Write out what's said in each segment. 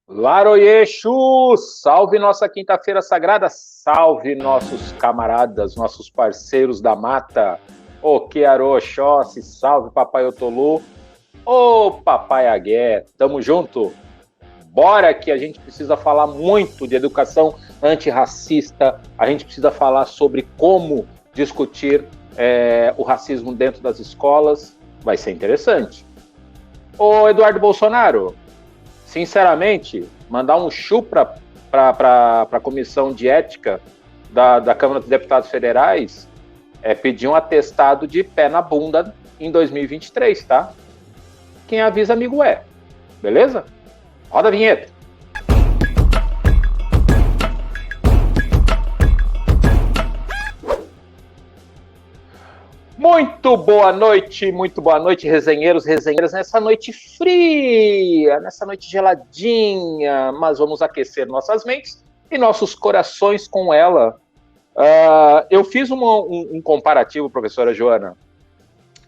Laroyexu, salve nossa quinta-feira sagrada, salve nossos camaradas, nossos parceiros da mata, o Kearo Oxóssi, salve Papai Otolu, ô Papai Agué, tamo junto, bora que a gente precisa falar muito de educação antirracista, a gente precisa falar sobre como discutir o racismo dentro das escolas, vai ser interessante. Ô Eduardo Bolsonaro, sinceramente, mandar um chu para a Comissão de Ética da Câmara dos Deputados Federais é pedir um atestado de pé na bunda em 2023, tá? Quem avisa, amigo é. Beleza? Roda a vinheta. Muito boa noite, resenheiros, resenheiras, nessa noite fria, nessa noite geladinha, mas vamos aquecer nossas mentes e nossos corações com ela. Eu fiz um comparativo, professora Joana,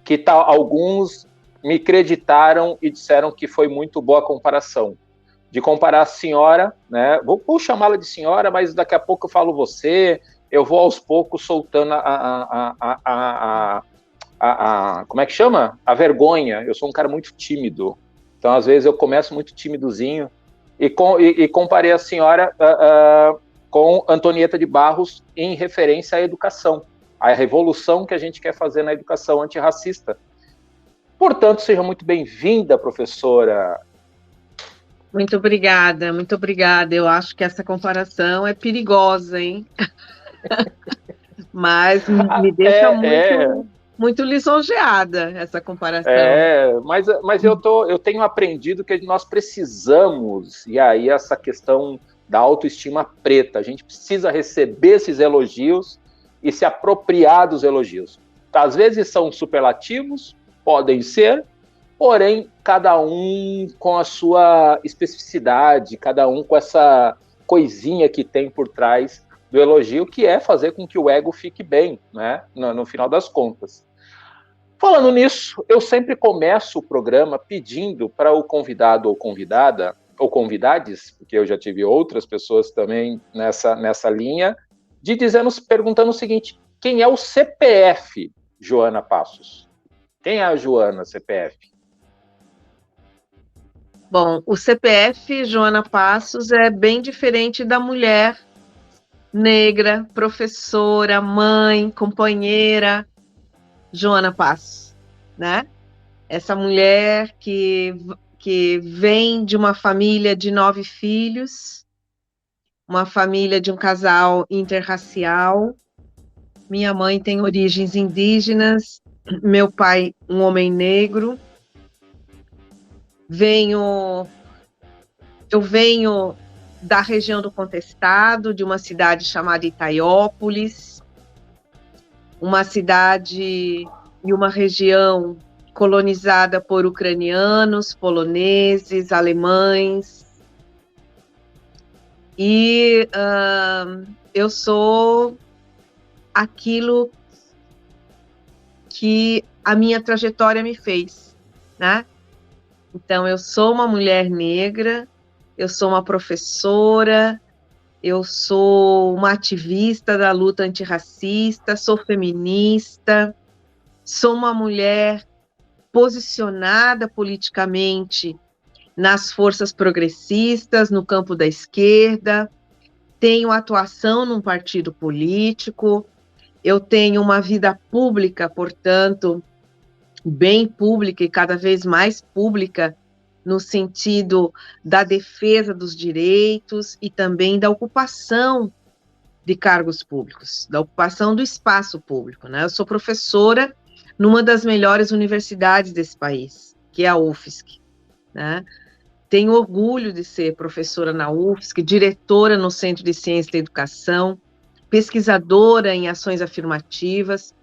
que alguns me creditaram e disseram que foi muito boa a comparação. De comparar a senhora, né? Vou chamá-la de senhora, mas daqui a pouco eu falo você. Eu vou aos poucos soltando como é que chama? A vergonha. Eu sou um cara muito tímido. Então, às vezes, eu começo muito timidozinho. E comparei a senhora com Antonieta de Barros em referência à educação. À revolução que a gente quer fazer na educação antirracista. Portanto, seja muito bem-vinda, professora. Muito obrigada, muito obrigada. Eu acho que essa comparação é perigosa, hein? Mas me deixa muito lisonjeada essa comparação. Mas eu tenho aprendido que nós precisamos, e aí essa questão da autoestima preta, a gente precisa receber esses elogios e se apropriar dos elogios. Às vezes são superlativos, podem ser, porém, cada um com a sua especificidade, cada um com essa coisinha que tem por trás do elogio, que é fazer com que o ego fique bem, né, no final das contas. Falando nisso, eu sempre começo o programa pedindo para o convidado ou convidada, ou convidades, porque eu já tive outras pessoas também nessa linha, perguntando o seguinte: quem é o CPF, Joana Passos? Quem é a Joana CPF? Bom, o CPF, Joana Passos, é bem diferente da mulher negra, professora, mãe, companheira, Joana Passos, né? Essa mulher que vem de uma família de 9 filhos, uma família de um casal interracial. Minha mãe tem origens indígenas, meu pai um homem negro. Eu venho da região do Contestado, de uma cidade chamada Itaiópolis, uma cidade e uma região colonizada por ucranianos, poloneses, alemães. E eu sou aquilo que a minha trajetória me fez, né? Então, eu sou uma mulher negra, eu sou uma professora, eu sou uma ativista da luta antirracista, sou feminista, sou uma mulher posicionada politicamente nas forças progressistas, no campo da esquerda, tenho atuação num partido político, eu tenho uma vida pública, portanto, bem pública e cada vez mais pública, no sentido da defesa dos direitos e também da ocupação de cargos públicos, da ocupação do espaço público, né? Eu sou professora numa das melhores universidades desse país, que é a UFSC, né? Tenho orgulho de ser professora na UFSC, diretora no Centro de Ciência da Educação, pesquisadora em ações afirmativas,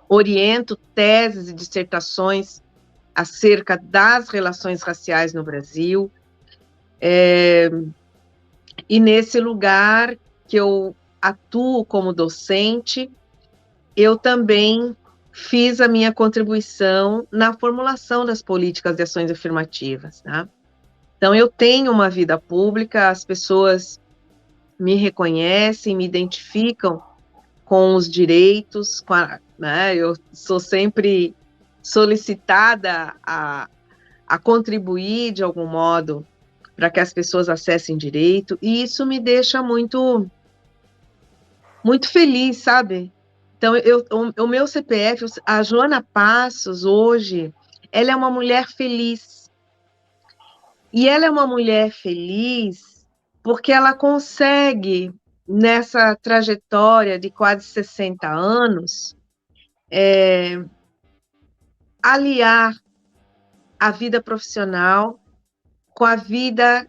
oriento teses e dissertações acerca das relações raciais no Brasil, e nesse lugar que eu atuo como docente, eu também fiz a minha contribuição na formulação das políticas de ações afirmativas, né? Então, eu tenho uma vida pública, as pessoas me reconhecem, me identificam com os direitos, né? Eu sou sempre solicitada a contribuir de algum modo para que as pessoas acessem direito, e isso me deixa muito, muito feliz, sabe? Então, o meu CPF, a Joana Passos, hoje, ela é uma mulher feliz. E ela é uma mulher feliz porque ela consegue, nessa trajetória de quase 60 anos, aliar a vida profissional com a vida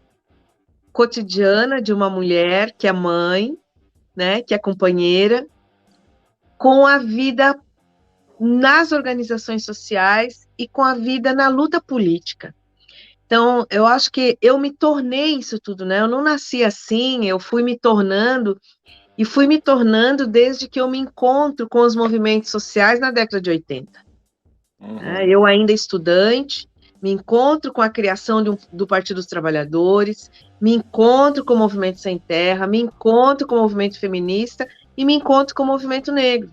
cotidiana de uma mulher que é mãe, né, que é companheira, com a vida nas organizações sociais e com a vida na luta política. Então, eu acho que eu me tornei isso tudo, né? Eu não nasci assim, eu fui me tornando, e fui me tornando desde que eu me encontro com os movimentos sociais na década de 80. Né? Eu ainda estudante, me encontro com a criação do Partido dos Trabalhadores, me encontro com o Movimento Sem Terra, me encontro com o movimento feminista e me encontro com o movimento negro.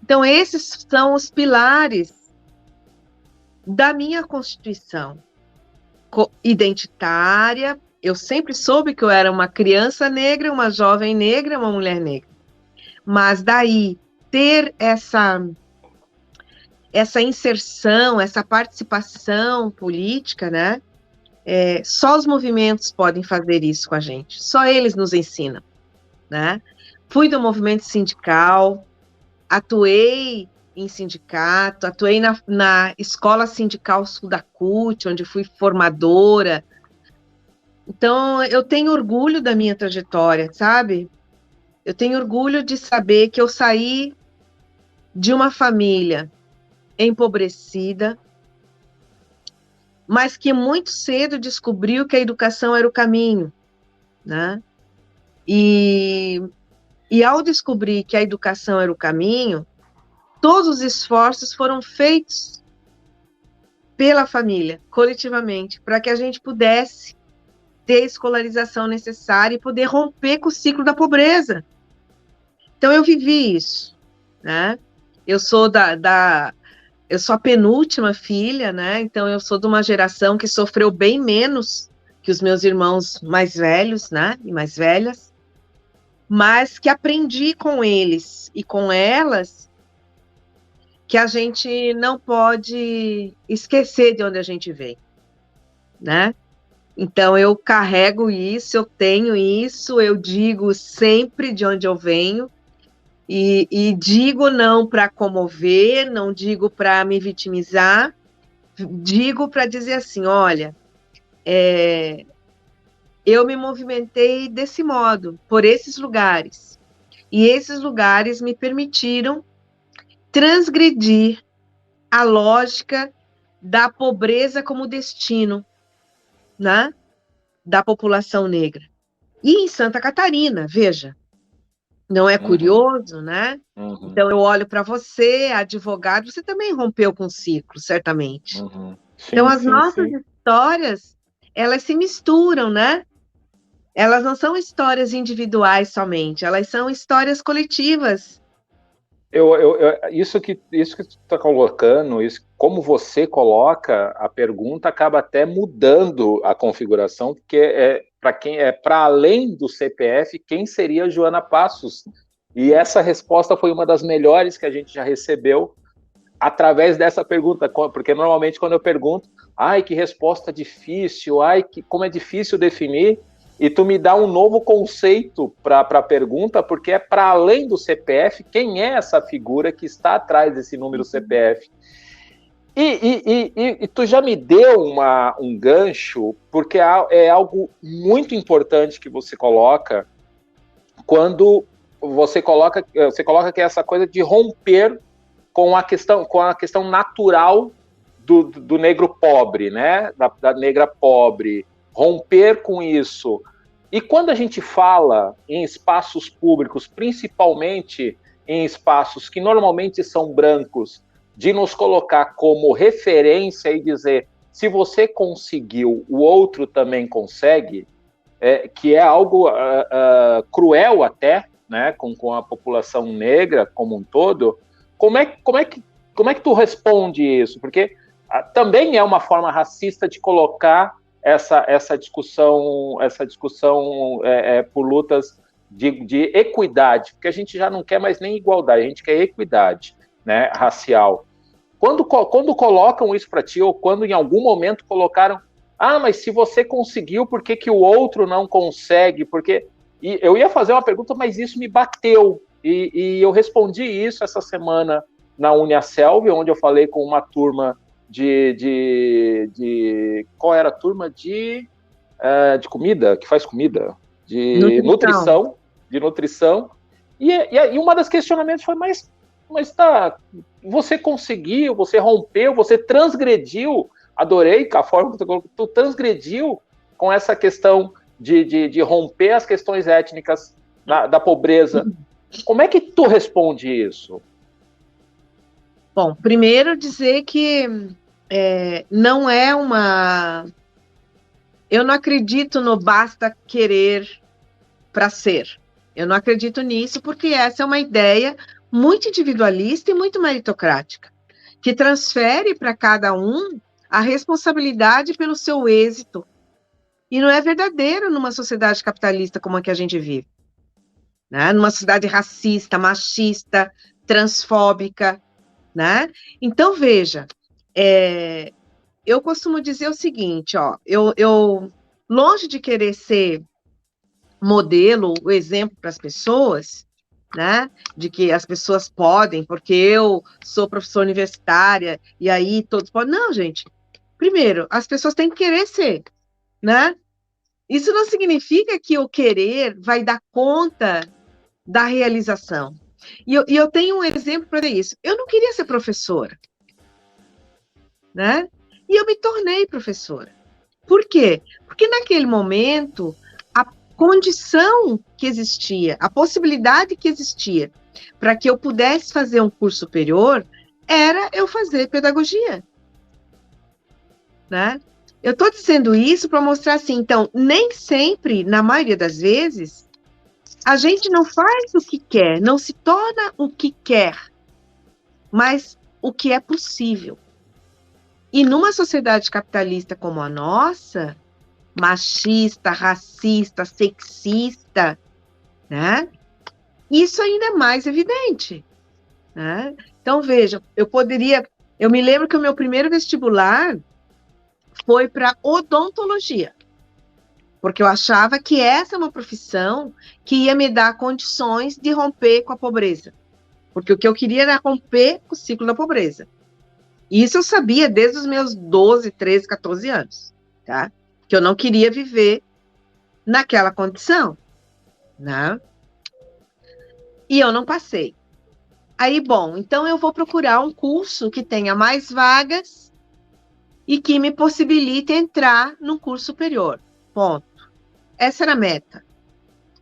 Então, esses são os pilares da minha Constituição identitária. Eu sempre soube que eu era uma criança negra, uma jovem negra, uma mulher negra. Mas daí ter essa inserção, essa participação política, né? Só os movimentos podem fazer isso com a gente. Só eles nos ensinam, né? Fui do movimento sindical, atuei em sindicato, atuei na Escola Sindical Sul da CUT, onde fui formadora. Então, eu tenho orgulho da minha trajetória, sabe? Eu tenho orgulho de saber que eu saí de uma família empobrecida, mas que muito cedo descobriu que a educação era o caminho, né? E ao descobrir que a educação era o caminho, todos os esforços foram feitos pela família, coletivamente, para que a gente pudesse ter a escolarização necessária e poder romper com o ciclo da pobreza. Então, eu vivi isso, né? Eu sou eu sou a penúltima filha, né? Então, eu sou de uma geração que sofreu bem menos que os meus irmãos mais velhos, né? E mais velhas, mas que aprendi com eles e com elas que a gente não pode esquecer de onde a gente veio, né? Então, eu carrego isso, eu tenho isso, eu digo sempre de onde eu venho, e digo não para comover, não digo para me vitimizar, digo para dizer assim, olha, eu me movimentei desse modo, por esses lugares, e esses lugares me permitiram transgredir a lógica da pobreza como destino, né, da população negra. E em Santa Catarina, veja, não é curioso, né? Então, eu olho para você, advogado, você também rompeu com o ciclo, certamente. Sim, então, as nossas histórias, elas se misturam, né? Elas não são histórias individuais somente, elas são histórias coletivas. Isso que tu está colocando, como você coloca a pergunta, acaba até mudando a configuração, porque para além do CPF, quem seria Joana Passos? E essa resposta foi uma das melhores que a gente já recebeu através dessa pergunta, porque normalmente quando eu pergunto, ai, que resposta difícil, como é difícil definir, e tu me dá um novo conceito para a pergunta, porque é para além do CPF, quem é essa figura que está atrás desse número CPF? E tu já me deu um gancho, porque é algo muito importante que você coloca, quando você coloca que é essa coisa de romper com a questão natural do negro pobre, né? Da negra pobre, romper com isso. E quando a gente fala em espaços públicos, principalmente em espaços que normalmente são brancos, de nos colocar como referência e dizer, se você conseguiu, o outro também consegue, que é algo cruel até, né, com a população negra como um todo. Como é que tu responde isso? Porque também é uma forma racista de colocar essa discussão por lutas de equidade, porque a gente já não quer mais nem igualdade, a gente quer equidade, né, racial. Quando colocam isso para ti, ou quando em algum momento colocaram, mas se você conseguiu, por que o outro não consegue? E eu ia fazer uma pergunta, mas isso me bateu, e eu respondi isso essa semana na Uniaselv, onde eu falei com uma turma qual era a turma de comida, que faz comida, de nutrição, e uma das questionamentos foi, mas tá, você conseguiu, você rompeu, você transgrediu, adorei a forma que tu transgrediu com essa questão de romper as questões étnicas da pobreza. Como é que tu responde isso? Bom, primeiro dizer que não é uma... Eu não acredito no basta querer para ser. Eu não acredito nisso, porque essa é uma ideia muito individualista e muito meritocrática, que transfere para cada um a responsabilidade pelo seu êxito. E não é verdadeiro numa sociedade capitalista como a que a gente vive, né? Numa sociedade racista, machista, transfóbica, né? Então, veja, eu costumo dizer o seguinte, ó, eu longe de querer ser modelo, o exemplo para as pessoas, né, de que as pessoas podem, porque eu sou professora universitária, e aí todos podem. Não, gente. Primeiro, as pessoas têm que querer ser, né? Isso não significa que o querer vai dar conta da realização. E eu tenho um exemplo para isso. Eu não queria ser professora, né? E eu me tornei professora. Por quê? Porque naquele momento, a condição que existia, a possibilidade que existia para que eu pudesse fazer um curso superior era eu fazer pedagogia, né? Eu estou dizendo isso para mostrar assim, então, nem sempre, na maioria das vezes, a gente não faz o que quer, não se torna o que quer, mas o que é possível. E numa sociedade capitalista como a nossa, machista, racista, sexista, né? Isso ainda é mais evidente, né? Então, veja, eu me lembro que o meu primeiro vestibular foi para odontologia, porque eu achava que essa é uma profissão que ia me dar condições de romper com a pobreza, porque o que eu queria era romper com o ciclo da pobreza. E isso eu sabia desde os meus 12, 13, 14 anos, tá? Que eu não queria viver naquela condição, né? E eu não passei. Aí, bom, então eu vou procurar um curso que tenha mais vagas e que me possibilite entrar no curso superior. Ponto. Essa era a meta.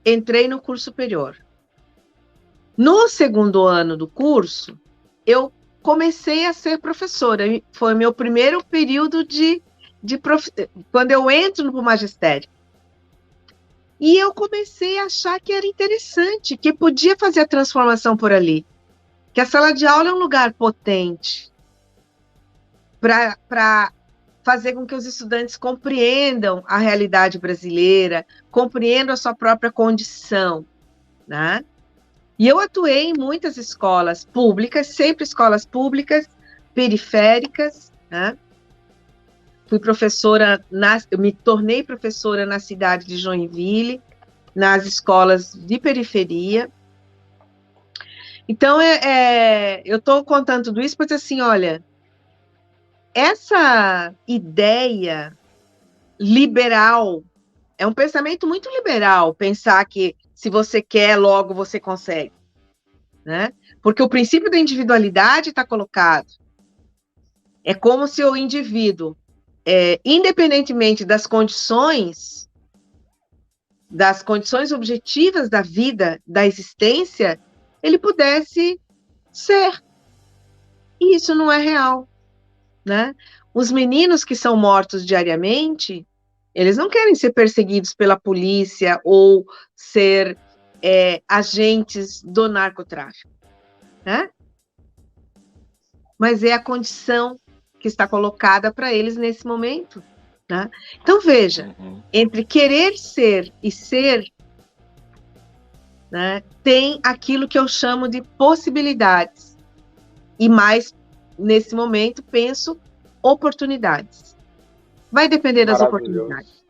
Entrei no curso superior. No segundo ano do curso, eu comecei a ser professora. Foi meu primeiro período quando eu entro no magistério. E eu comecei a achar que era interessante, que podia fazer a transformação por ali. Que a sala de aula é um lugar potente para fazer com que os estudantes compreendam a realidade brasileira, compreendam a sua própria condição, né? E eu atuei em muitas escolas públicas, sempre escolas públicas, periféricas, né? Fui professora, eu me tornei professora na cidade de Joinville, nas escolas de periferia. Então, eu estou contando tudo isso porque, assim, olha, essa ideia liberal, é um pensamento muito liberal, pensar que se você quer, logo você consegue, né? Porque o princípio da individualidade está colocado. É como se o indivíduo, independentemente das condições objetivas da vida, da existência, ele pudesse ser. E isso não é real, né? Os meninos que são mortos diariamente, eles não querem ser perseguidos pela polícia ou ser agentes do narcotráfico, né? Mas é a condição que está colocada para eles nesse momento, né? Então, veja, entre querer ser e ser, né, tem aquilo que eu chamo de possibilidades. E mais, nesse momento, penso oportunidades. Vai depender das oportunidades.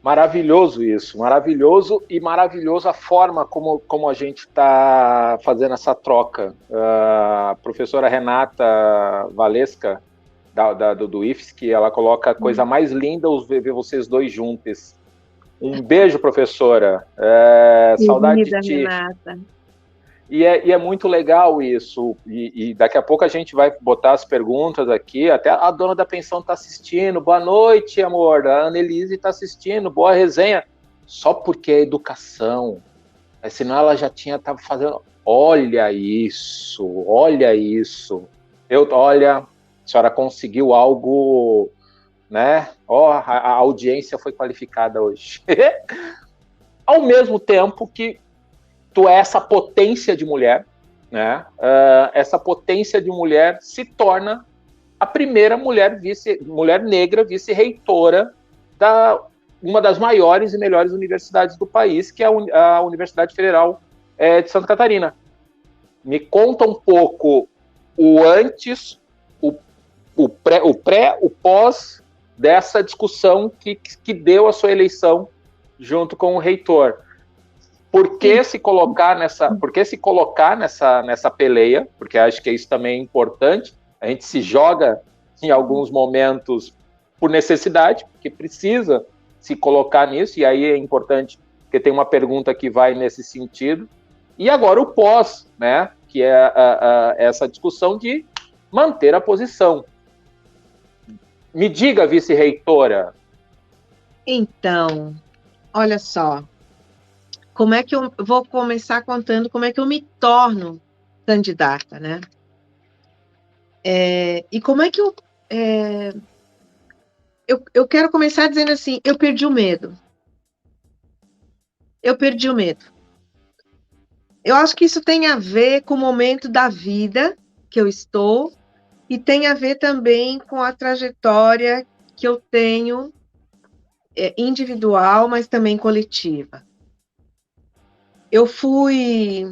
Maravilhoso isso, maravilhoso, e maravilhoso a forma como a gente está fazendo essa troca. A professora Renata Valesca, do IFSC, ela coloca a coisa mais linda ver vocês dois juntos. Um beijo, professora. Saudade de ti. Renata. E é muito legal isso, e daqui a pouco a gente vai botar as perguntas aqui, até a dona da pensão está assistindo, boa noite, amor, a Annelise está assistindo, boa resenha, só porque é educação, senão ela já estava fazendo, olha isso, olha, a senhora conseguiu algo, né, a audiência foi qualificada hoje. Ao mesmo tempo que tu é essa potência de mulher, né? Essa potência de mulher se torna a primeira mulher negra vice-reitora da uma das maiores e melhores universidades do país, que é a Universidade Federal de Santa Catarina. Me conta um pouco o antes, o pré, o pós dessa discussão que deu a sua eleição junto com o reitor. Por que se colocar nessa peleia? Porque acho que isso também é importante. A gente se joga em alguns momentos por necessidade, porque precisa se colocar nisso, e aí é importante, porque tem uma pergunta que vai nesse sentido. E agora o pós, né? Que é essa discussão de manter a posição. Me diga, vice-reitora. Então, olha só. Como é que eu vou começar contando como é que eu me torno candidata, né? E como é que eu quero começar dizendo assim, eu perdi o medo. Eu perdi o medo. Eu acho que isso tem a ver com o momento da vida que eu estou e tem a ver também com a trajetória que eu tenho individual, mas também coletiva. Eu fui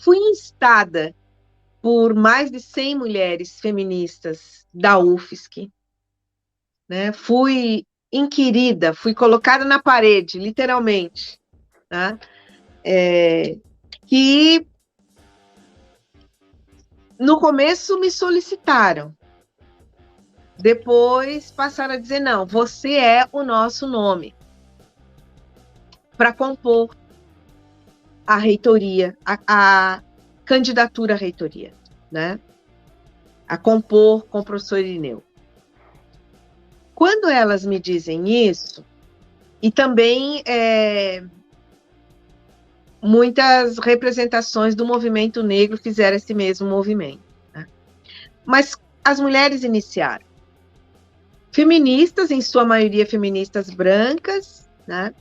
instada por mais de 100 mulheres feministas da UFSC, né? Fui inquirida, fui colocada na parede, literalmente, né? Que no começo me solicitaram, depois passaram a dizer, não, você é o nosso nome para compor a reitoria, a candidatura à reitoria, né? A compor com o professor Irineu. Quando elas me dizem isso, e também muitas representações do movimento negro fizeram esse mesmo movimento, né? Mas as mulheres iniciaram. Feministas, em sua maioria feministas brancas, né?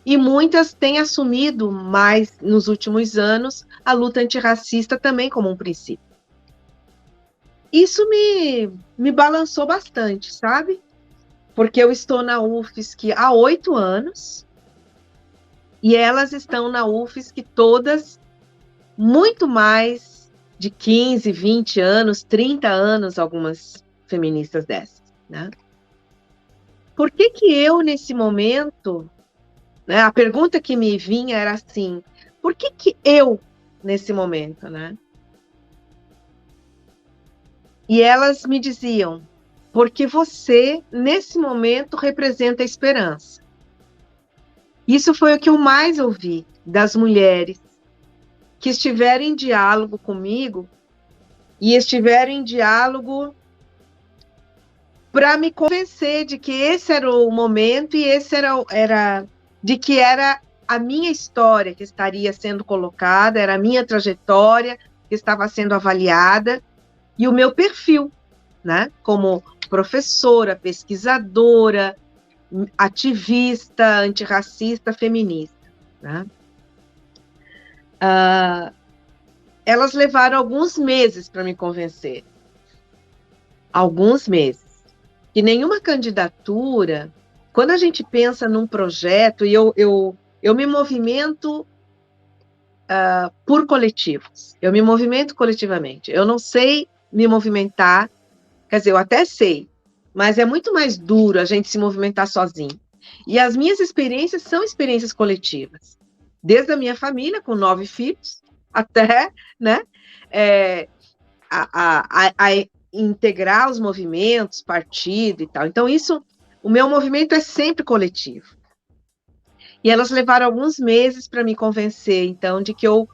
E muitas têm assumido mais, nos últimos anos, a luta antirracista também como um princípio. Isso me balançou bastante, sabe? Porque eu estou na UFSC há 8 anos e elas estão na UFSC todas muito mais de 15, 20 anos, 30 anos, algumas feministas dessas, né? Por que eu, nesse momento... Né? A pergunta que me vinha era assim, por que eu, nesse momento, né? E elas me diziam, porque você, nesse momento, representa a esperança. Isso foi o que eu mais ouvi das mulheres que estiveram em diálogo comigo e estiveram em diálogo para me convencer de que esse era o momento e esse era de que era a minha história que estaria sendo colocada, era a minha trajetória que estava sendo avaliada, e o meu perfil, né? Como professora, pesquisadora, ativista, antirracista, feminista, né? Elas levaram alguns meses para me convencer. Alguns meses. E nenhuma candidatura, quando a gente pensa num projeto, e eu me movimento por coletivos, eu me movimento coletivamente. Eu não sei me movimentar, quer dizer, eu até sei, mas é muito mais duro a gente se movimentar sozinho. E as minhas experiências são experiências coletivas. Desde a minha família, com 9 filhos, até, né, a integrar os movimentos, partido e tal. Então, o meu movimento é sempre coletivo. E elas levaram alguns meses para me convencer, então, de que eu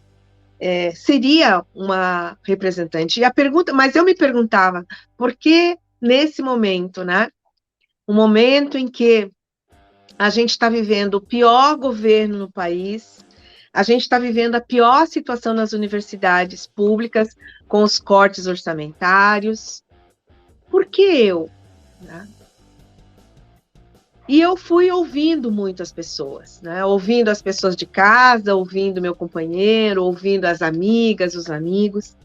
seria uma representante. Mas eu me perguntava, por que nesse momento, né? Um momento em que a gente está vivendo o pior governo no país, a gente está vivendo a pior situação nas universidades públicas, com os cortes orçamentários. Por que eu? Né? E eu fui ouvindo muito as pessoas, né? Ouvindo as pessoas de casa, ouvindo meu companheiro, ouvindo as amigas, os amigos.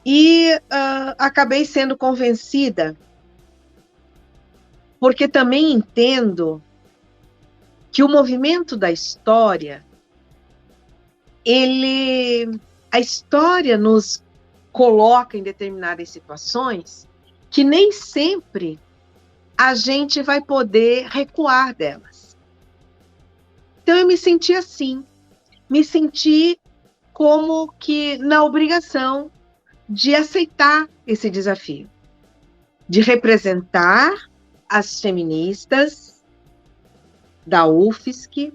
E acabei sendo convencida, porque também entendo que o movimento da história, a história nos coloca em determinadas situações que nem sempre a gente vai poder recuar delas. Então eu me senti assim, me senti como que na obrigação de aceitar esse desafio, de representar as feministas da UFSC,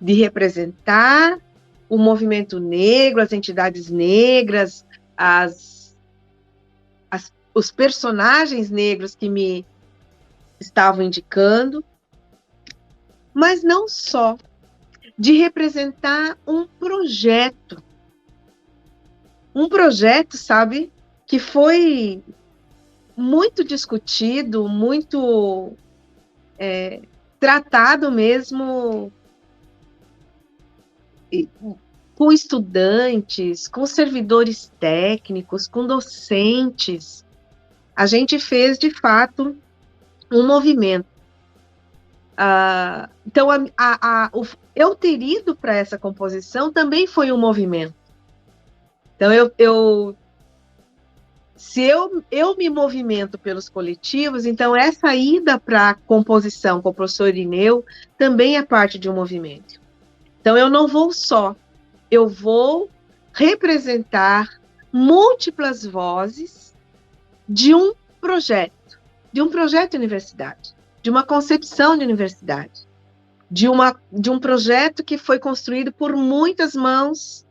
de representar o movimento negro, as entidades negras, os personagens negros que me estavam indicando, mas não só, de representar um projeto, sabe, que foi muito discutido, muito tratado mesmo com estudantes, com servidores técnicos, com docentes. A gente fez, de fato, um movimento. Então, eu ter ido para essa composição também foi um movimento. Então, se eu me movimento pelos coletivos, então essa ida para a composição com o professor Irineu também é parte de um movimento. Então, eu não vou só, eu vou representar múltiplas vozes de um projeto de universidade, de uma concepção de universidade, de um projeto que foi construído por muitas mãos,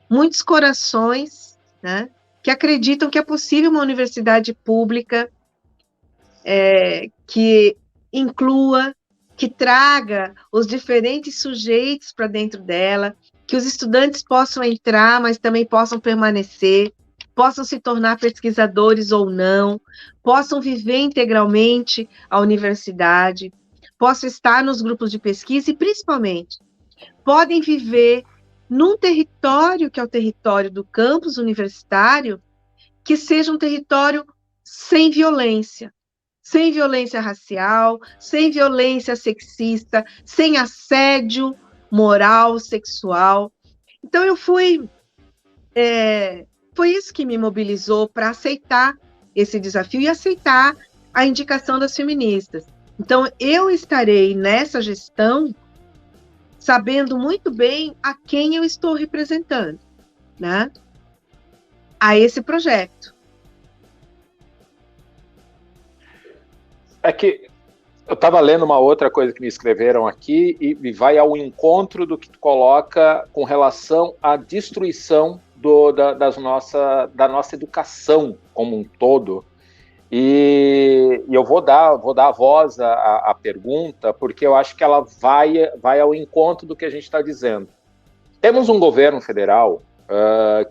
muitos corações, né, que acreditam que é possível uma universidade pública que inclua, que traga os diferentes sujeitos para dentro dela, que os estudantes possam entrar, mas também possam permanecer, possam se tornar pesquisadores ou não, possam viver integralmente a universidade, possam estar nos grupos de pesquisa e, principalmente, podem viver num território que é o território do campus universitário, que seja um território sem violência racial, sem violência sexista, sem assédio moral, sexual. Então, foi isso que me mobilizou para aceitar esse desafio e aceitar a indicação das feministas. Então, eu estarei nessa gestão sabendo muito bem a quem eu estou representando, né? A esse projeto. É que eu estava lendo uma outra coisa que me escreveram aqui e vai ao encontro do que tu coloca com relação à destruição da nossa educação como um todo. E eu vou dar voz à pergunta, porque eu acho que ela vai ao encontro do que a gente está dizendo. Temos um governo federal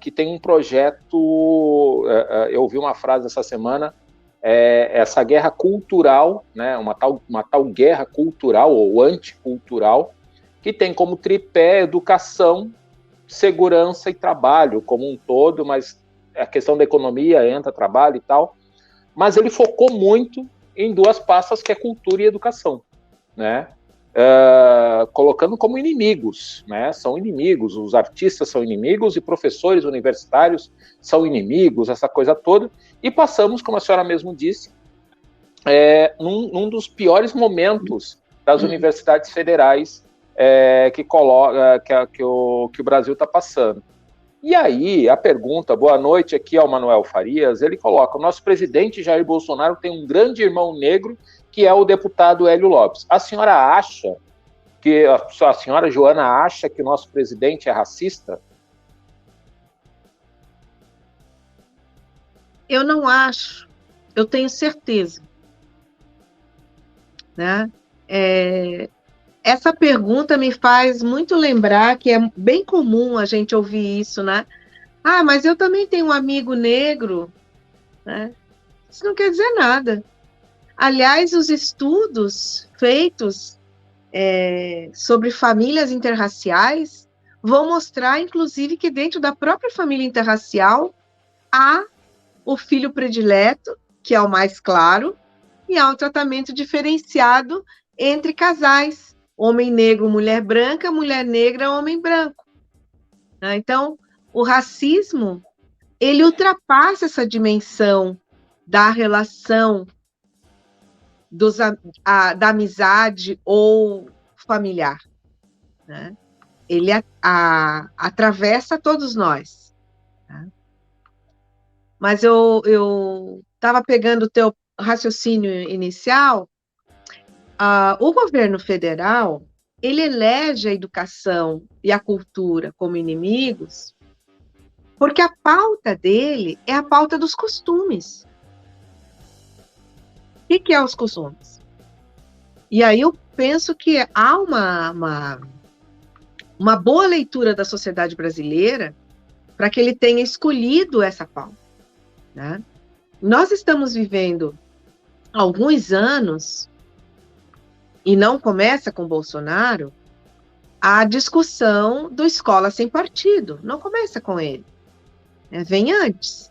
que tem um projeto, eu ouvi uma frase essa semana, essa guerra cultural, né, uma tal guerra cultural ou anticultural, que tem como tripé educação, segurança e trabalho como um todo, mas a questão da economia entra, trabalho e tal, mas ele focou muito em duas pastas, que é cultura e educação, né? Colocando como inimigos, né? São inimigos, os artistas são inimigos e professores universitários são inimigos, essa coisa toda, e passamos, como a senhora mesmo disse, num dos piores momentos das universidades federais que o Brasil está passando. E aí, a pergunta, boa noite aqui ao Manuel Farias, ele coloca, o nosso presidente Jair Bolsonaro tem um grande irmão negro, que é o deputado Hélio Lopes. A senhora acha que, a senhora Joana acha que o nosso presidente é racista? Eu não acho, eu tenho certeza, né? Essa pergunta me faz muito lembrar que é bem comum a gente ouvir isso, né? Ah, mas eu também tenho um amigo negro, né? Isso não quer dizer nada. Aliás, os estudos feitos sobre famílias interraciais vão mostrar, inclusive, que dentro da própria família interracial há o filho predileto, que é o mais claro, e há um tratamento diferenciado entre casais. Homem negro, mulher branca, mulher negra, homem branco. Então, o racismo, ele ultrapassa essa dimensão da relação da amizade ou familiar, né? Ele atravessa todos nós. Né? Mas eu estava pegando o teu raciocínio inicial. O governo federal, ele elege a educação e a cultura como inimigos, porque a pauta dele é a pauta dos costumes. O que é os costumes? E aí eu penso que há uma boa leitura da sociedade brasileira para que ele tenha escolhido essa pauta. Né? Nós estamos vivendo alguns anos, e não começa com Bolsonaro, a discussão do escola sem partido. Não começa com ele. Vem antes.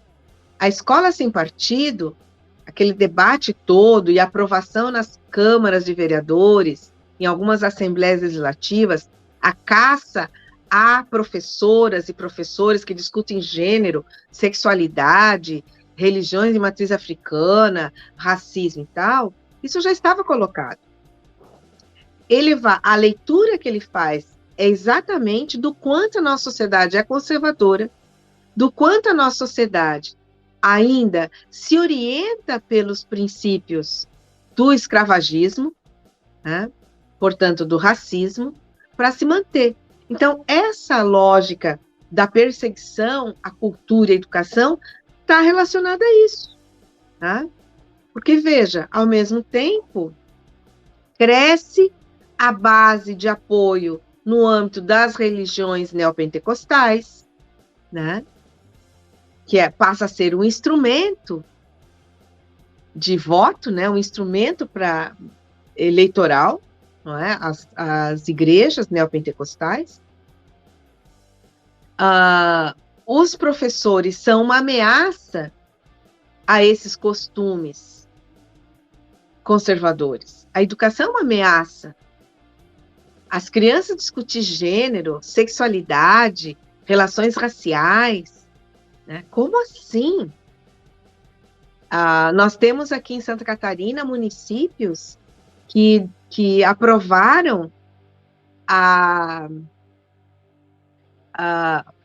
A escola sem partido, aquele debate todo e aprovação nas câmaras de vereadores, em algumas assembleias legislativas, a caça a professoras e professores que discutem gênero, sexualidade, religiões de matriz africana, racismo e tal, isso já estava colocado. A leitura que ele faz é exatamente do quanto a nossa sociedade é conservadora, do quanto a nossa sociedade ainda se orienta pelos princípios do escravagismo, né? Portanto, do racismo, para se manter. Então, essa lógica da perseguição à cultura e à educação está relacionada a isso. Tá? Porque, veja, ao mesmo tempo, cresce a base de apoio no âmbito das religiões neopentecostais, né? Que passa a ser um instrumento de voto, né? Um instrumento eleitoral, não é? As igrejas neopentecostais. Os professores são uma ameaça a esses costumes conservadores. A educação é uma ameaça. As crianças discutir gênero, sexualidade, relações raciais, né? Como assim? Nós temos aqui em Santa Catarina municípios que aprovaram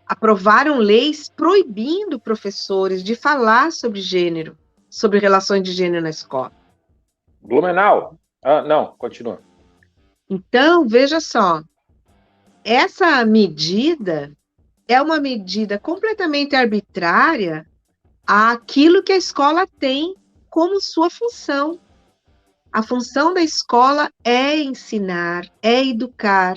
aprovaram leis proibindo professores de falar sobre gênero, sobre relações de gênero na escola. Blumenau? Não, continua. Então, veja só, essa medida é uma medida completamente arbitrária àquilo que a escola tem como sua função. A função da escola é ensinar, é educar.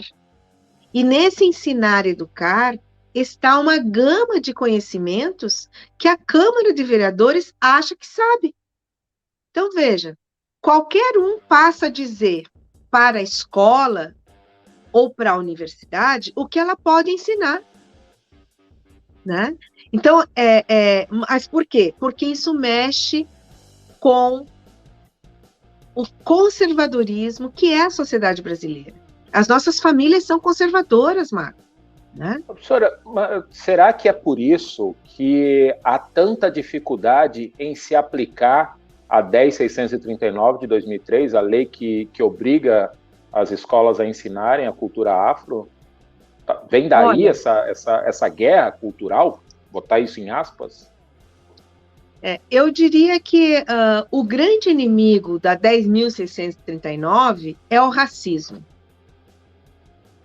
E nesse ensinar e educar, está uma gama de conhecimentos que a Câmara de Vereadores acha que sabe. Então, veja, qualquer um passa a dizer para a escola ou para a universidade o que ela pode ensinar, né? Então, mas por quê? Porque isso mexe com o conservadorismo que é a sociedade brasileira. As nossas famílias são conservadoras, Marco, né? Professora, será que é por isso que há tanta dificuldade em se aplicar a 10.639 de 2003, a lei que obriga as escolas a ensinarem a cultura afro? Vem daí essa guerra cultural? Botar isso em aspas? Eu diria que o grande inimigo da 10.639 é o racismo.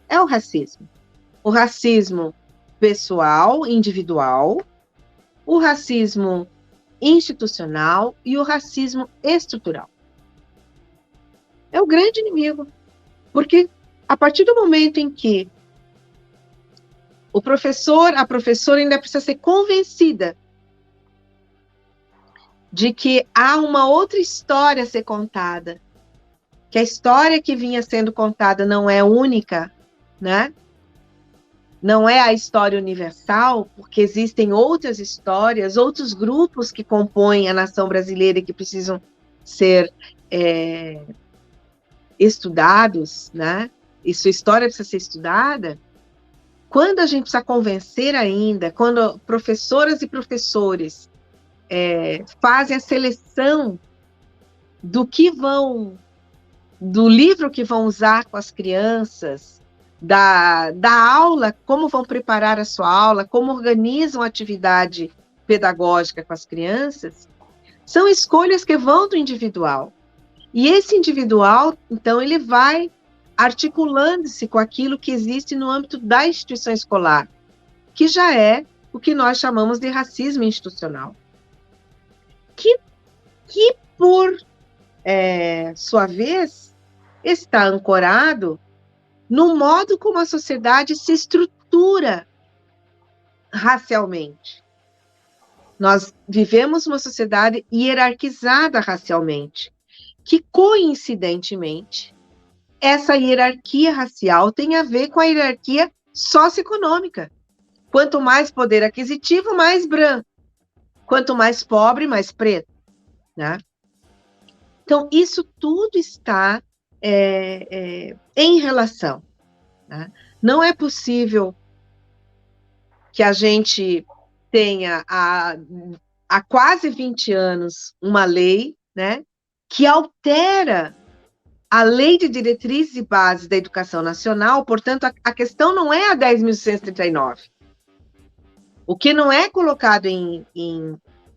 É o racismo. O racismo pessoal, individual, o racismo institucional e o racismo estrutural. É o grande inimigo. Porque a partir do momento em que a professora ainda precisa ser convencida de que há uma outra história a ser contada, que a história que vinha sendo contada não é única, né? Não é a história universal, porque existem outras histórias, outros grupos que compõem a nação brasileira e que precisam ser estudados, né? E sua história precisa ser estudada. Quando a gente precisa convencer ainda, quando professoras e professores fazem a seleção do livro que vão usar com as crianças, da aula, como vão preparar a sua aula, como organizam a atividade pedagógica com as crianças, são escolhas que vão do individual. E esse individual, então, ele vai articulando-se com aquilo que existe no âmbito da instituição escolar, que já é o que nós chamamos de racismo institucional. Que por sua vez, está ancorado no modo como a sociedade se estrutura racialmente. Nós vivemos uma sociedade hierarquizada racialmente, que, coincidentemente, essa hierarquia racial tem a ver com a hierarquia socioeconômica. Quanto mais poder aquisitivo, mais branco. Quanto mais pobre, mais preto, né? Então, isso tudo está em relação, né? Não é possível que a gente tenha há quase 20 anos uma lei, né, que altera a Lei de Diretrizes e Bases da Educação Nacional. Portanto, a questão não é a 10.639. O que não é colocado em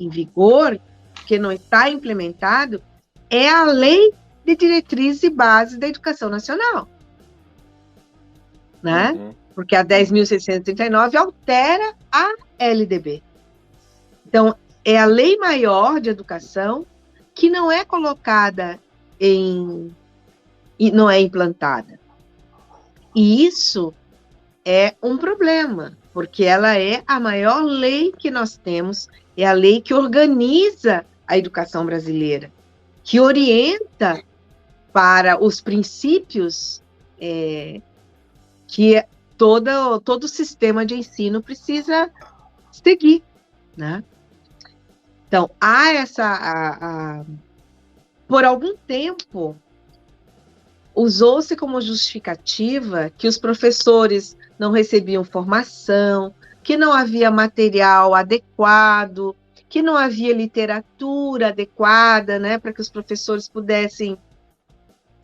vigor, que não está implementado, é a Lei de Diretrizes e Bases da Educação Nacional, né? Uhum. Porque a 10.639 altera a LDB. Então, é a Lei Maior de Educação que não é colocada e não é implantada. E isso é um problema, porque ela é a maior lei que nós temos, é a lei que organiza a educação brasileira, que orienta para os princípios que todo o sistema de ensino precisa seguir, né? Então, há por algum tempo, usou-se como justificativa que os professores não recebiam formação, que não havia material adequado, que não havia literatura adequada, né, para que os professores pudessem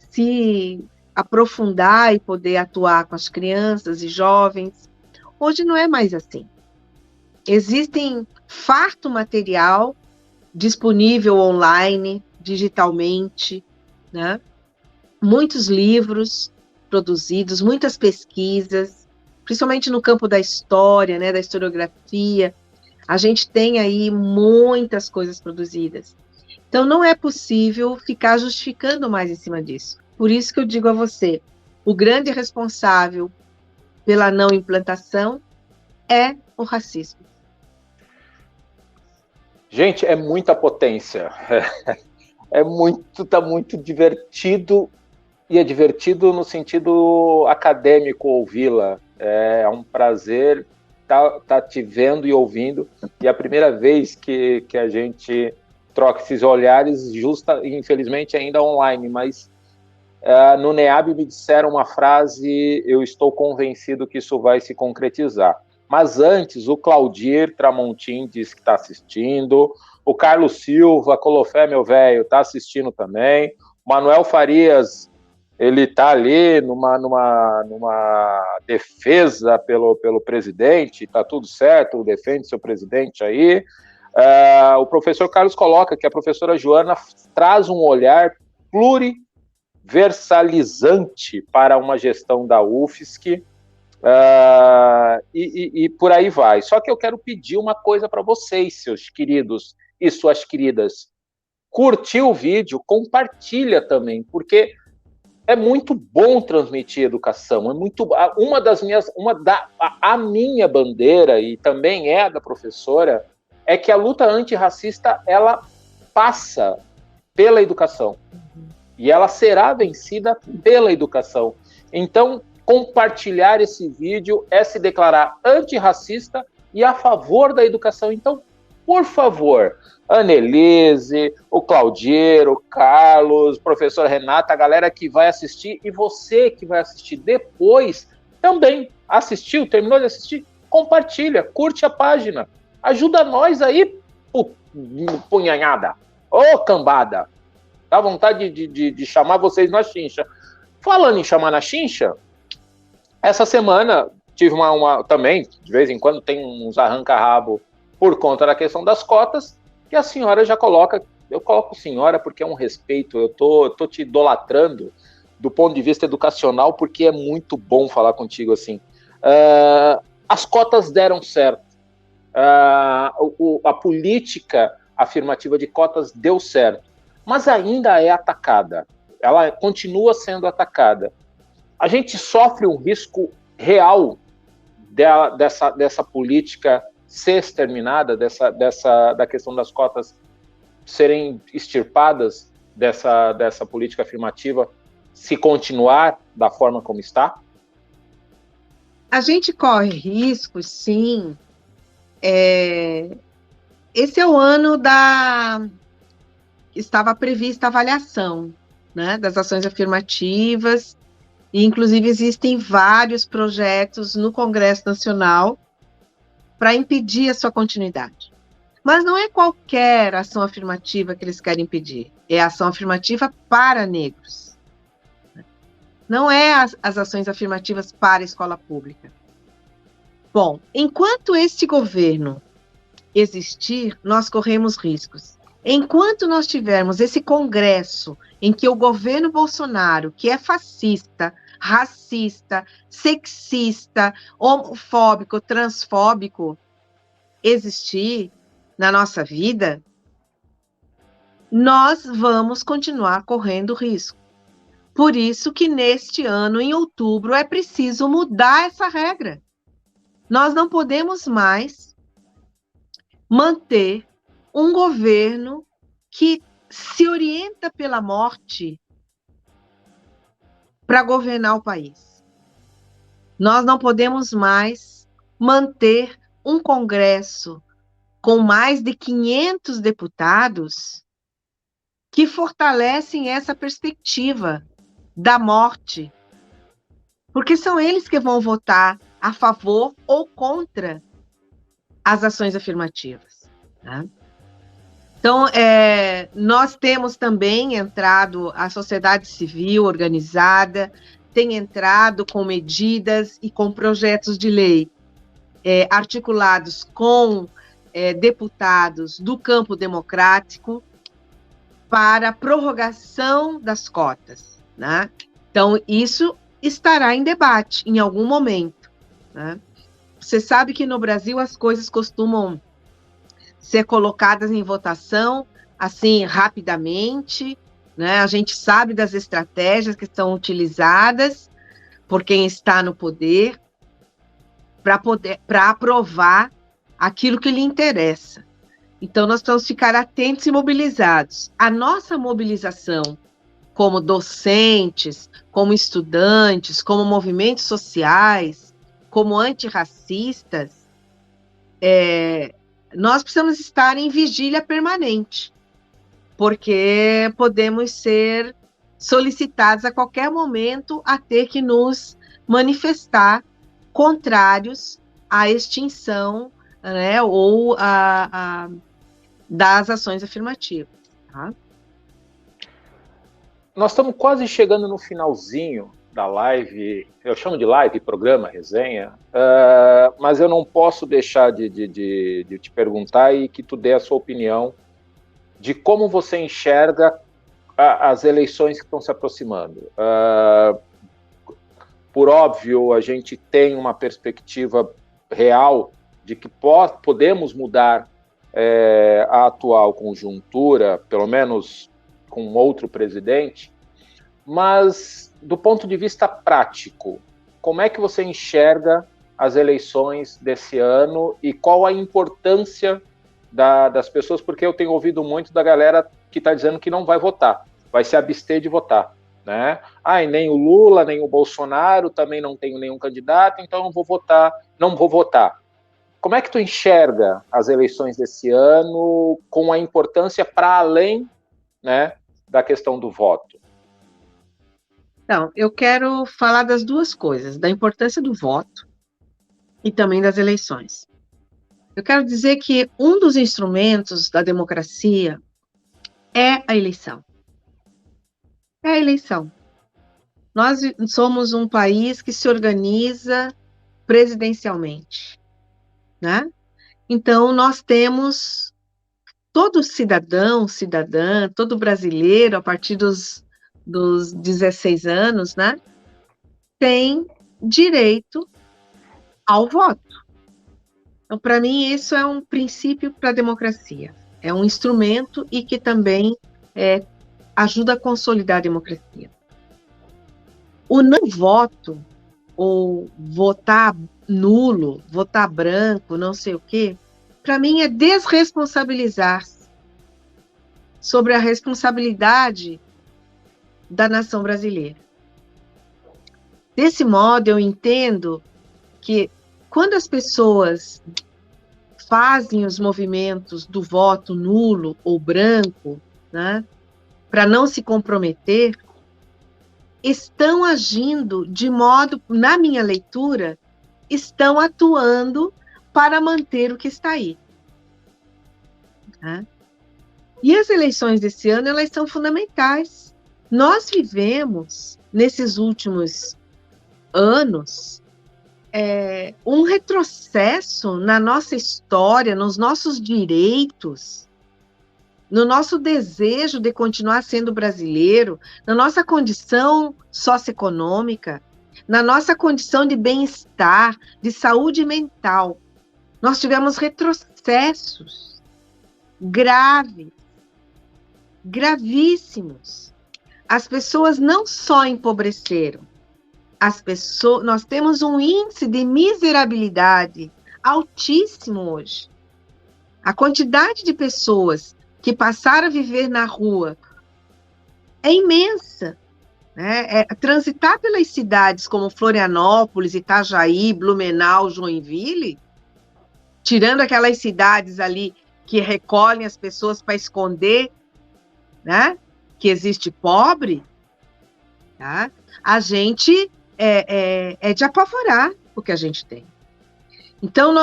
se aprofundar e poder atuar com as crianças e jovens. Hoje não é mais assim. Existem farto material disponível online, digitalmente, né? Muitos livros produzidos, muitas pesquisas, principalmente no campo da história, né, da historiografia. A gente tem aí muitas coisas produzidas. Então, não é possível ficar justificando mais em cima disso. Por isso que eu digo a você, o grande responsável pela não implantação é o racismo. Gente, é muita potência. Tá muito divertido, e é divertido no sentido acadêmico ouvi-la. É um prazer tá te vendo e ouvindo, e é a primeira vez que a gente troca esses olhares, infelizmente ainda online, mas no NEAB me disseram uma frase, eu estou convencido que isso vai se concretizar. Mas antes, o Claudir Tramontim disse que está assistindo, o Carlos Silva, Colofé, meu velho, está assistindo também, o Manuel Farias, ele está ali numa defesa pelo presidente, está tudo certo, defende seu presidente aí. O professor Carlos coloca que a professora Joana traz um olhar pluriversalizante para uma gestão da UFSC, e por aí vai. Só que eu quero pedir uma coisa para vocês, seus queridos e suas queridas. Curtiu o vídeo, compartilha também, porque é muito bom transmitir educação. É muito a minha bandeira, e também é a da professora, é que a luta antirracista ela passa pela educação. E ela será vencida pela educação. Então, compartilhar esse vídeo é se declarar antirracista e a favor da educação. Então, por favor, Annelise, o Claudiero, o Carlos, professora Renata, a galera que vai assistir, e você que vai assistir depois, também assistiu, terminou de assistir, compartilha, curte a página, ajuda nós aí, punhanhada, ô cambada, dá vontade de chamar vocês na chincha. Falando em chamar na chincha, essa semana tive também, de vez em quando tem uns arranca-rabo por conta da questão das cotas, que a senhora já coloca, eu coloco senhora porque é um respeito, eu tô te idolatrando do ponto de vista educacional, porque é muito bom falar contigo assim. As cotas deram certo, a política afirmativa de cotas deu certo, mas ainda é atacada, ela continua sendo atacada. A gente sofre um risco real dessa política ser exterminada, da questão das cotas serem extirpadas dessa política afirmativa, se continuar da forma como está? A gente corre riscos, sim. Esse é o ano estava prevista a avaliação, né, das ações afirmativas, e inclusive existem vários projetos no Congresso Nacional para impedir a sua continuidade. Mas não é qualquer ação afirmativa que eles querem impedir, é a ação afirmativa para negros. Não é as ações afirmativas para a escola pública. Bom, enquanto este governo existir, nós corremos riscos. Enquanto nós tivermos esse Congresso em que o governo Bolsonaro, que é fascista, racista, sexista, homofóbico, transfóbico, existir na nossa vida, nós vamos continuar correndo risco. Por isso que neste ano, em outubro, é preciso mudar essa regra. Nós não podemos mais manter um governo que se orienta pela morte para governar o país. Nós não podemos mais manter um Congresso com mais de 500 deputados que fortalecem essa perspectiva da morte, porque são eles que vão votar a favor ou contra as ações afirmativas, né? Então, nós temos também entrado, a sociedade civil organizada tem entrado com medidas e com projetos de lei articulados com deputados do campo democrático para prorrogação das cotas, né? Então, isso estará em debate em algum momento, né? Você sabe que no Brasil as coisas costumam ser colocadas em votação, assim, rapidamente, né? A gente sabe das estratégias que são utilizadas por quem está no poder, para aprovar aquilo que lhe interessa. Então, nós precisamos ficar atentos e mobilizados. A nossa mobilização como docentes, como estudantes, como movimentos sociais, como antirracistas, nós precisamos estar em vigília permanente, porque podemos ser solicitados a qualquer momento a ter que nos manifestar contrários à extinção, né, ou das ações afirmativas. Tá? Nós estamos quase chegando no finalzinho da live, eu chamo de live, programa, resenha, mas eu não posso deixar de te perguntar e que tu dê a sua opinião de como você enxerga as eleições que estão se aproximando. Por óbvio, a gente tem uma perspectiva real de que podemos mudar a atual conjuntura, pelo menos com outro presidente, mas do ponto de vista prático, como é que você enxerga as eleições desse ano e qual a importância das pessoas, porque eu tenho ouvido muito da galera que está dizendo que não vai votar, vai se abster de votar, né? E nem o Lula, nem o Bolsonaro, também não tenho nenhum candidato, então não vou votar. Como é que tu enxerga as eleições desse ano com a importância para além, né, da questão do voto? Então, eu quero falar das duas coisas, da importância do voto e também das eleições. Eu quero dizer que um dos instrumentos da democracia é a eleição. É a eleição. Nós somos um país que se organiza presidencialmente, né? Então, nós temos todo cidadão, cidadã, todo brasileiro, a partir dos 16 anos, né, tem direito ao voto. Então, para mim, isso é um princípio para a democracia. É um instrumento e que também ajuda a consolidar a democracia. O não voto, ou votar nulo, votar branco, não sei o quê, para mim é desresponsabilizar-se sobre a responsabilidade da nação brasileira. Desse modo, eu entendo que quando as pessoas fazem os movimentos do voto nulo ou branco, né, para não se comprometer, estão agindo de modo, na minha leitura, estão atuando para manter o que está aí. Né? E as eleições desse ano, elas são fundamentais. Nós vivemos, nesses últimos anos, um retrocesso na nossa história, nos nossos direitos, no nosso desejo de continuar sendo brasileiro, na nossa condição socioeconômica, na nossa condição de bem-estar, de saúde mental. Nós tivemos retrocessos graves, gravíssimos. As pessoas não só empobreceram, nós temos um índice de miserabilidade altíssimo hoje. A quantidade de pessoas que passaram a viver na rua é imensa. Né? Transitar pelas cidades como Florianópolis, Itajaí, Blumenau, Joinville, tirando aquelas cidades ali que recolhem as pessoas para esconder, né, que existe pobre, tá? A gente é de apavorar o que a gente tem. Então,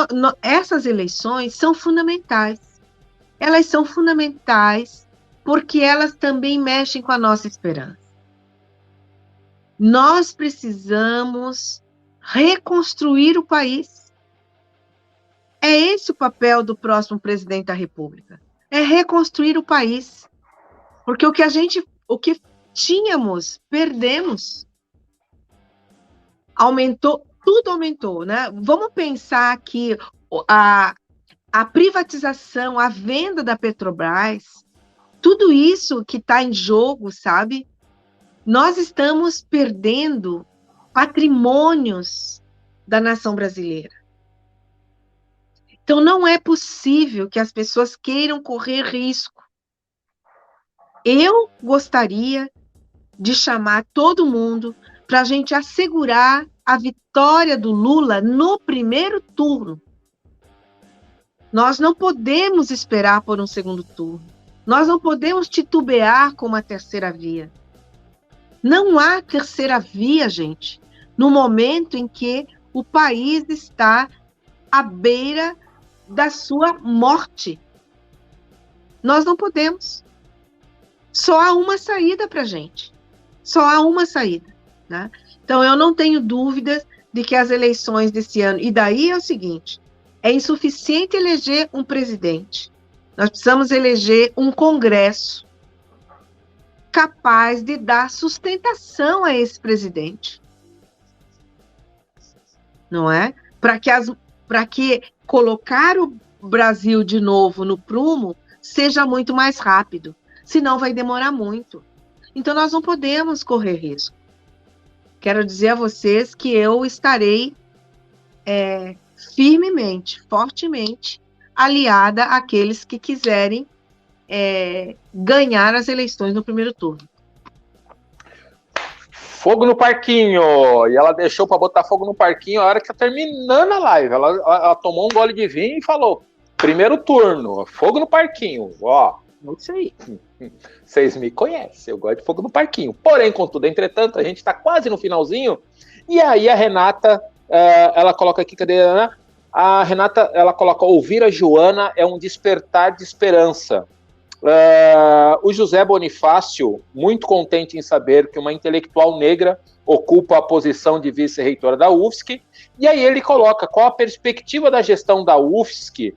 essas eleições são fundamentais. Elas são fundamentais porque elas também mexem com a nossa esperança. Nós precisamos reconstruir o país. É esse o papel do próximo presidente da República. É reconstruir o país. Porque o que tínhamos, perdemos. Tudo aumentou, né? Vamos pensar que a privatização, a venda da Petrobras, tudo isso que está em jogo, sabe? Nós estamos perdendo patrimônios da nação brasileira. Então, não é possível que as pessoas queiram correr risco. Eu gostaria de chamar todo mundo para a gente assegurar a vitória do Lula no primeiro turno. Nós não podemos esperar por um segundo turno. Nós não podemos titubear com uma terceira via. Não há terceira via, gente, no momento em que o país está à beira da sua morte. Nós não podemos. Só há uma saída para a gente. Só há uma saída. Né? Então, eu não tenho dúvidas de que as eleições desse ano... E daí é o seguinte, é insuficiente eleger um presidente. Nós precisamos eleger um Congresso capaz de dar sustentação a esse presidente. Não é? Para que colocar o Brasil de novo no prumo seja muito mais rápido. Senão vai demorar muito. Então, nós não podemos correr risco. Quero dizer a vocês que eu estarei firmemente, fortemente, aliada àqueles que quiserem ganhar as eleições no primeiro turno. Fogo no parquinho! E ela deixou para botar fogo no parquinho a hora que tá terminando a live. Ela tomou um gole de vinho e falou: primeiro turno, fogo no parquinho. Ó, isso aí. Vocês me conhecem, eu gosto de fogo no parquinho. Porém, contudo, entretanto, a gente está quase no finalzinho. E aí a Renata, ela coloca aqui, cadê? Né? A Renata, ela coloca: ouvir a Joana é um despertar de esperança. O José Bonifácio, muito contente em saber que uma intelectual negra ocupa a posição de vice-reitora da UFSC. E aí ele coloca: qual a perspectiva da gestão da UFSC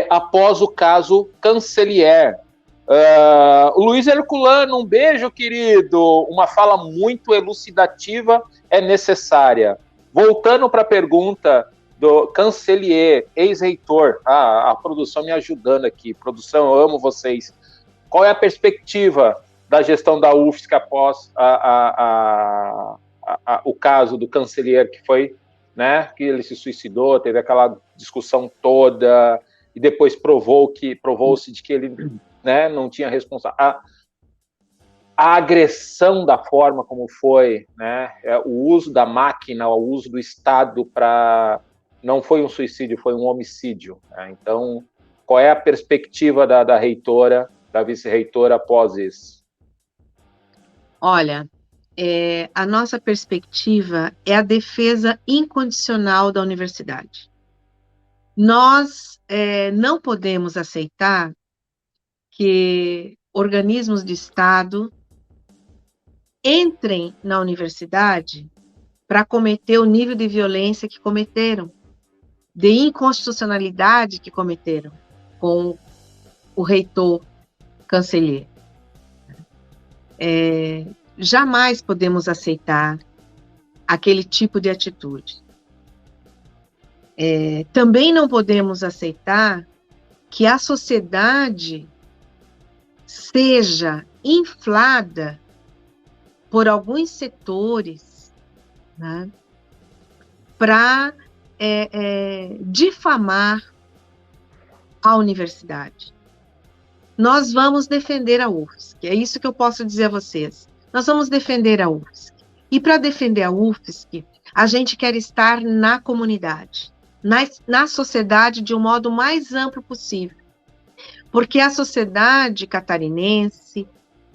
após o caso Cancelier? O Luiz Herculano, um beijo, querido. Uma fala muito elucidativa é necessária. Voltando para a pergunta do Cancelier, ex-reitor, a produção me ajudando aqui. Produção, eu amo vocês. Qual é a perspectiva da gestão da UFSC após o caso do Cancelier, que foi, né, que ele se suicidou, teve aquela discussão toda, e depois provou-se de que ele, né, não tinha responsabilidade. A agressão da forma como foi, né, o uso da máquina, o uso do Estado para... Não foi um suicídio, foi um homicídio. Né? Então, qual é a perspectiva da reitora, da vice-reitora após isso? Olha, a nossa perspectiva é a defesa incondicional da universidade. Nós não podemos aceitar que organismos de Estado entrem na universidade para cometer o nível de violência que cometeram, de inconstitucionalidade que cometeram com o reitor Cancelier. Jamais podemos aceitar aquele tipo de atitude. Também não podemos aceitar que a sociedade seja inflada por alguns setores, né, para difamar a universidade. Nós vamos defender a UFSC, é isso que eu posso dizer a vocês. Nós vamos defender a UFSC. E para defender a UFSC, a gente quer estar na comunidade, na sociedade de um modo mais amplo possível. Porque a sociedade catarinense,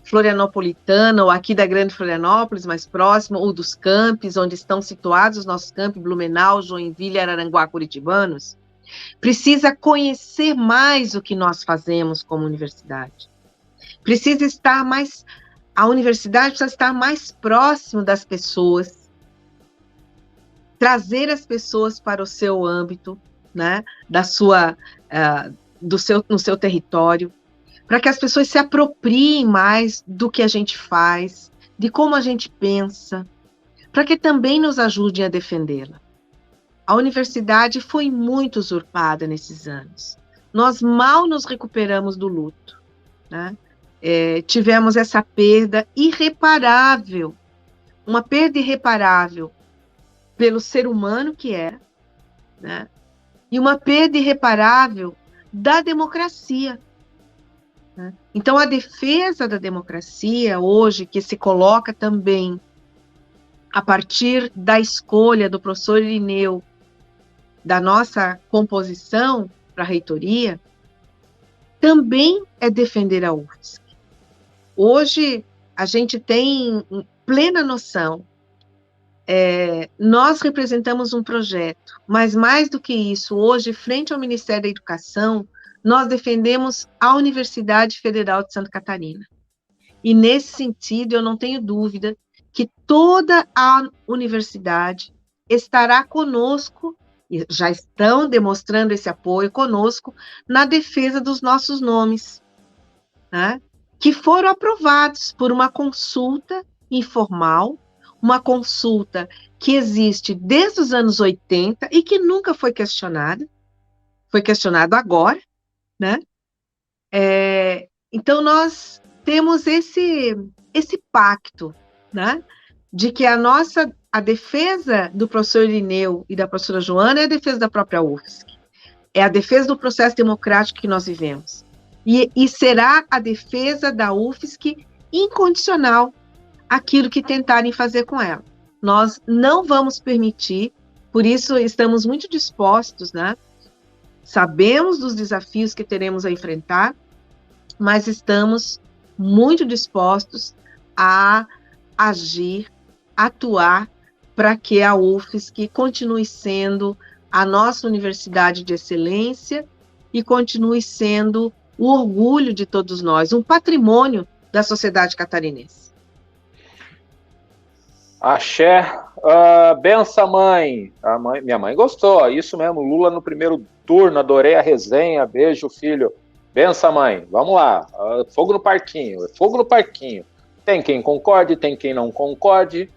florianopolitana, ou aqui da Grande Florianópolis, mais próxima, ou dos campos, onde estão situados os nossos campos, Blumenau, Joinville, Araranguá, Curitibanos, precisa conhecer mais o que nós fazemos como universidade. Precisa estar mais... A universidade precisa estar mais próximo das pessoas, trazer as pessoas para o seu âmbito, né, no seu território, para que as pessoas se apropriem mais do que a gente faz, de como a gente pensa, para que também nos ajudem a defendê-la. A universidade foi muito usurpada nesses anos. Nós mal nos recuperamos do luto, né? Tivemos essa perda irreparável, uma perda irreparável pelo ser humano que era, né? e uma perda irreparável da democracia. Né? Então, a defesa da democracia, hoje, que se coloca também a partir da escolha do professor Irineu, da nossa composição para a reitoria, também é defender a UFSC. Hoje, a gente tem plena noção, nós representamos um projeto, mas mais do que isso, hoje, frente ao Ministério da Educação, nós defendemos a Universidade Federal de Santa Catarina. E, nesse sentido, eu não tenho dúvida que toda a universidade estará conosco, e já estão demonstrando esse apoio conosco, na defesa dos nossos nomes, né? Que foram aprovados por uma consulta informal, uma consulta que existe desde os anos 80 e que nunca foi questionada, foi questionado agora, né? Então, nós temos esse pacto, né? De que a defesa do professor Irineu e da professora Joana é a defesa da própria UFSC, é a defesa do processo democrático que nós vivemos. E será a defesa da UFSC incondicional aquilo que tentarem fazer com ela. Nós não vamos permitir, por isso estamos muito dispostos, né? Sabemos dos desafios que teremos a enfrentar, mas estamos muito dispostos a agir, atuar para que a UFSC continue sendo a nossa universidade de excelência e continue sendo o orgulho de todos nós, um patrimônio da sociedade catarinense. Axé. Benção, mãe. Minha mãe gostou, isso mesmo, Lula no primeiro turno, adorei a resenha, beijo, filho. Benção, mãe, vamos lá, fogo no parquinho, fogo no parquinho. Tem quem concorde, tem quem não concorde.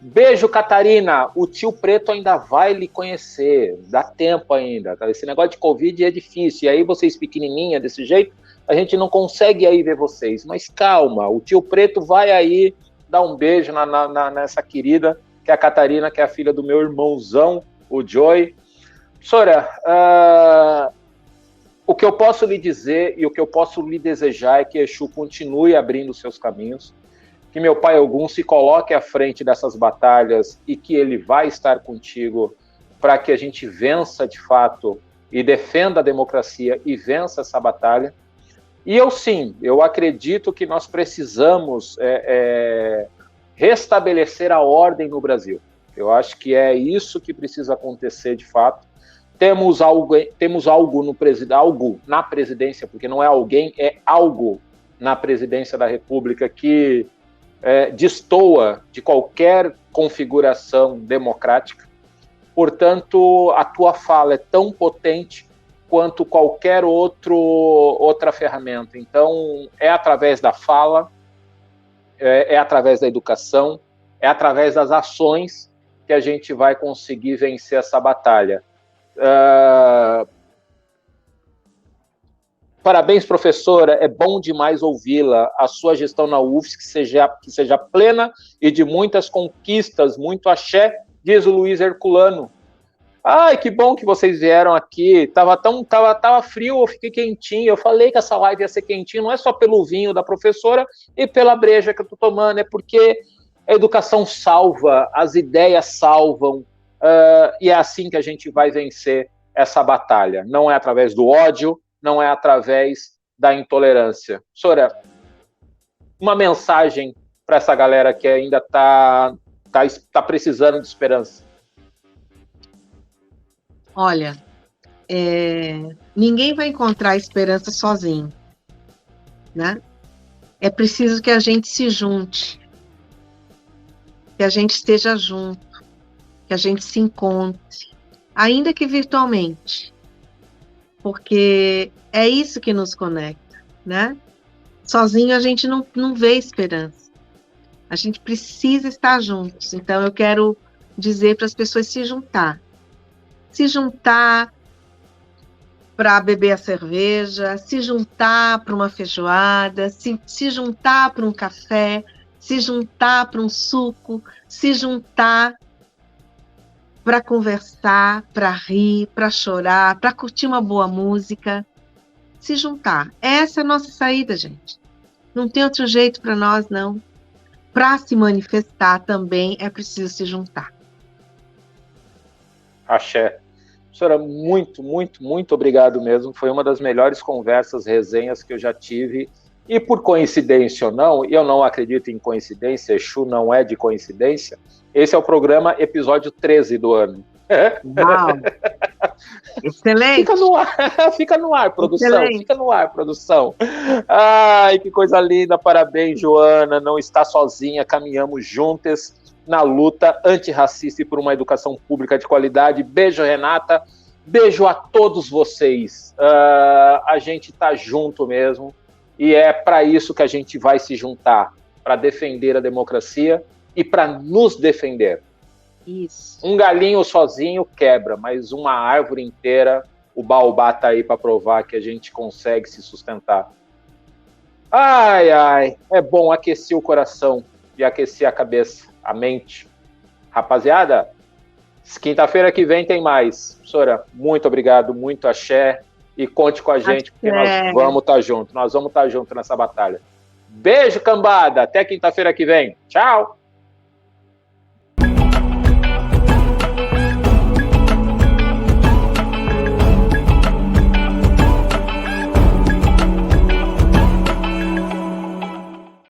Beijo, Catarina, o tio Preto ainda vai lhe conhecer, dá tempo ainda, tá? Esse negócio de Covid é difícil, e aí vocês pequenininha desse jeito, a gente não consegue aí ver vocês, mas calma, o tio Preto vai aí dar um beijo nessa querida, que é a Catarina, que é a filha do meu irmãozão, o Joy. Sora, o que eu posso lhe dizer e o que eu posso lhe desejar é que Exu continue abrindo seus caminhos, que meu pai Ogum se coloque à frente dessas batalhas e que ele vai estar contigo para que a gente vença de fato e defenda a democracia e vença essa batalha. E eu acredito que nós precisamos restabelecer a ordem no Brasil. Eu acho que é isso que precisa acontecer de fato. Temos algo na presidência, porque não é alguém, é algo na presidência da República que destoa de qualquer configuração democrática. Portanto, a tua fala é tão potente quanto qualquer outra ferramenta. Então, é através da fala, é através da educação, é através das ações que a gente vai conseguir vencer essa batalha. Parabéns, professora, é bom demais ouvi-la. A sua gestão na UFSC que seja plena e de muitas conquistas, muito axé, diz o Luiz Herculano. Ai, que bom que vocês vieram aqui. Tava frio, eu fiquei quentinho. Eu falei que essa live ia ser quentinha, não é só pelo vinho da professora e pela breja que eu tô tomando, é porque a educação salva, as ideias salvam, e é assim que a gente vai vencer essa batalha. Não é através do ódio, não é através da intolerância. Sora, uma mensagem para essa galera que ainda tá precisando de esperança. Olha, ninguém vai encontrar esperança sozinho, né? É preciso que a gente se junte, que a gente esteja junto, que a gente se encontre, ainda que virtualmente, porque é isso que nos conecta, né? Sozinho a gente não vê esperança, a gente precisa estar juntos. Então eu quero dizer para as pessoas se juntar para beber a cerveja, se juntar para uma feijoada, se juntar para um café, se juntar para um suco, se juntar para conversar, para rir, para chorar, para curtir uma boa música, se juntar. Essa é a nossa saída, gente. Não tem outro jeito para nós, não. Para se manifestar também é preciso se juntar. Axé. Professora, muito, muito, muito obrigado mesmo. Foi uma das melhores conversas, resenhas que eu já tive. E por coincidência ou não, e eu não acredito em coincidência, Exu não é de coincidência, esse é o programa episódio 13 do ano. Uau! Excelente! Fica no ar, produção. Excelente. Fica no ar, produção. Ai, que coisa linda, parabéns, Joana. Não está sozinha, caminhamos juntas na luta antirracista e por uma educação pública de qualidade. Beijo, Renata. Beijo a todos vocês. A gente tá junto mesmo. E é para isso que a gente vai se juntar, para defender a democracia e para nos defender. Isso. Um galinho sozinho quebra, mas uma árvore inteira, o baobá tá aí para provar que a gente consegue se sustentar. Ai, ai, é bom aquecer o coração e aquecer a cabeça, a mente. Rapaziada, quinta-feira que vem tem mais. Professora, muito obrigado, muito axé. E conte com a gente, porque nós vamos estar juntos. Nós vamos estar juntos nessa batalha. Beijo, cambada. Até quinta-feira que vem. Tchau.